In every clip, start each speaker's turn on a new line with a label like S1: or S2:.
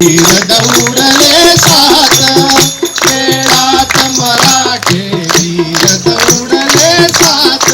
S1: वीर दौडले सात खेळात मराठे वीर दौडले सात.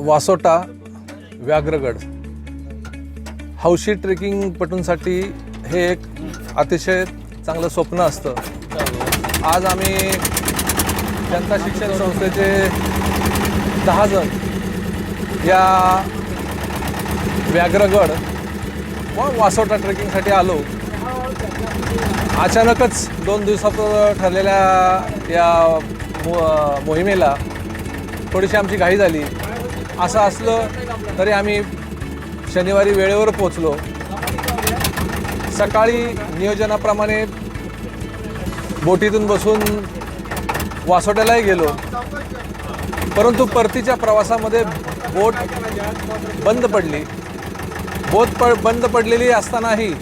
S2: वासोटा व्याघ्रगड हौशी ट्रेकिंगपटूंसाठी हे एक अतिशय चांगलं स्वप्न असतं. आज आम्ही जनता शिक्षण संस्थेचे 10 जण या व्याघ्रगड व वासोटा ट्रेकिंगसाठी आलो. अचानकच 2 दिवसापूर्वी ठरलेल्या या मोहिमेला थोडीशी आमची घाई झाली. असं असलं तरी आम्ही शनिवारी वेळेवर पोचलो. सकाळी नियोजनाप्रमाणे बोटीतून बसून वासोट्यालाही गेलो, परंतु परतीच्या प्रवासामध्ये बोट बंद पडली. बंद पडलेली असतानाही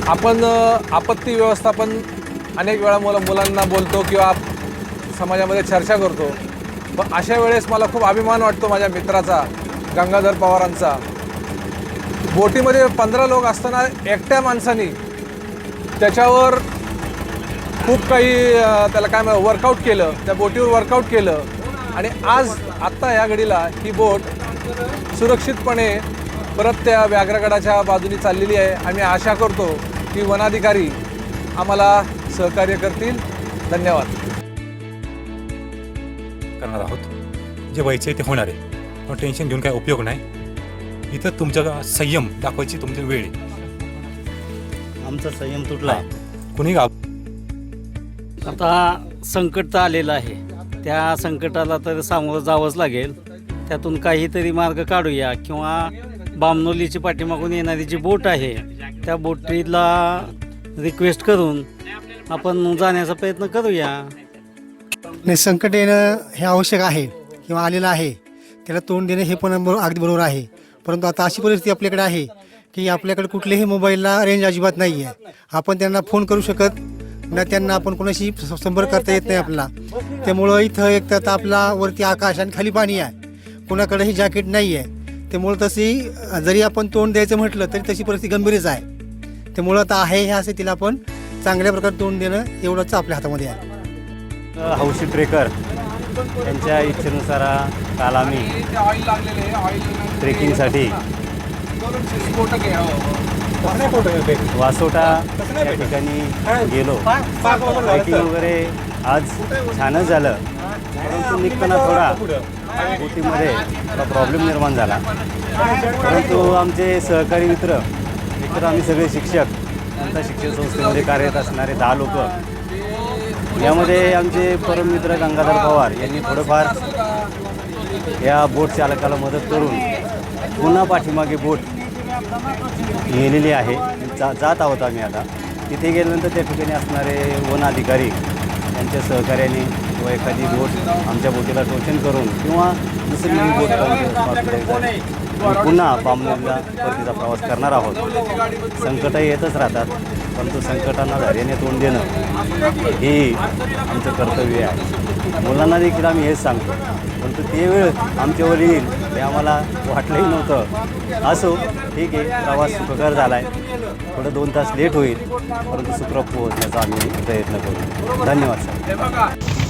S2: आपण आपत्ती व्यवस्थापन अनेक वेळा मुलांना बोलतो किंवा समाजामध्ये चर्चा करतो. पण अशा वेळेस मला खूप अभिमान वाटतो माझ्या मित्राचा, गंगाधर पवारांचा. बोटीमध्ये 15 लोक असताना एकट्या माणसानी त्याच्यावर खूप काही त्याला काय म्हणतात वर्कआउट केलं, त्या बोटीवर वर्कआउट केलं आणि आत्ता या घडीला ही बोट सुरक्षितपणे परत त्या व्याघ्रगडाच्या बाजूने चाललेली आहे. आम्ही आशा करतो की वनाधिकारी आम्हाला सहकार्य करतील. धन्यवाद.
S3: करणार आहोत. जे व्हायचं आहे ते होणार आहे, पण टेन्शन घेऊन काय उपयोग नाही. इथं तुमचा संयम दाखवायची तुमची वेळ आहे.
S4: आमचा संयम तुटला.
S3: कुणी गाव
S4: आता संकट तर आलेलं आहे, त्या संकटाला तर सामोरं जावंच लागेल. त्यातून काहीतरी मार्ग काढूया किंवा बामनोलीची पाठीमागून येणारी जी बोट आहे त्या बोटीला रिक्वेस्ट करून आपण जाण्याचा प्रयत्न करूया.
S5: नाही, संकट येणं हे आवश्यक आहे किंवा आलेलं आहे, त्याला तोंड देणं हे पण अगदी बरोबर आहे. परंतु आता अशी परिस्थिती आपल्याकडे आहे की आपल्याकडे कुठल्याही मोबाईलला रेंज अजिबात नाही आहे. आपण त्यांना फोन करू शकत ना, त्यांना आपण कोणाशी संपर्क करता येत नाही आपल्याला. त्यामुळं इथं एक तर आपला वरती आकाश आणि खाली पाणी आहे, कोणाकडेही जॅकेट नाही आहे. त्यामुळं तशी जरी आपण तोंड द्यायचं म्हटलं तरी तशी परिस्थिती गंभीरच आहे. त्यामुळं आता आहे हे असे तिला आपण चांगल्या प्रकारे तोंड देणं एवढंच आपल्या हातामध्ये आहे.
S4: हौशी ट्रेकर यांच्या इच्छेनुसार काल आम्ही ट्रेकिंगसाठी वासोटा या ठिकाणी गेलो. ट्रेकिंग वगैरे आज छानच झालं, परंतु निघताना थोडा बोटीमध्ये थोडा प्रॉब्लेम निर्माण झाला. परंतु आमचे सहकारी मित्र आम्ही सगळे शिक्षक, आमच्या शिक्षण संस्थेमध्ये कार्यरत असणारे 10 लोक, यामध्ये आमचे परममित्र गंगाधर पवार यांनी थोडंफार या बोट चालकाला मदत करून पुन्हा पाठीमागे बोट नेलेली आहे. जात आहोत आम्ही आता. तिथे गेल्यानंतर त्या ठिकाणी असणारे वन अधिकारी यांच्या सहकार्याने किंवा एखादी बोट आमच्या बोटीला टोचन करून किंवा दुसरी बोट पुन्हा बामनोलीला परतीचा प्रवास करणार आहोत. संकटही येतच राहतात, परंतु संकटांना धैर्याने तोंड देणं हे आमचं कर्तव्य आहे. मुलांना देखील आम्ही हेच सांगतो, परंतु ते वेळ आमच्यावर येईल हे आम्हाला वाटलंही नव्हतं. असो, ठीक आहे, प्रवास सुखकर झाला आहे. थोडं 2 तास लेट होईल, परंतु सुखरूप पोहोचण्याचा आम्ही प्रयत्न करू. धन्यवाद सर.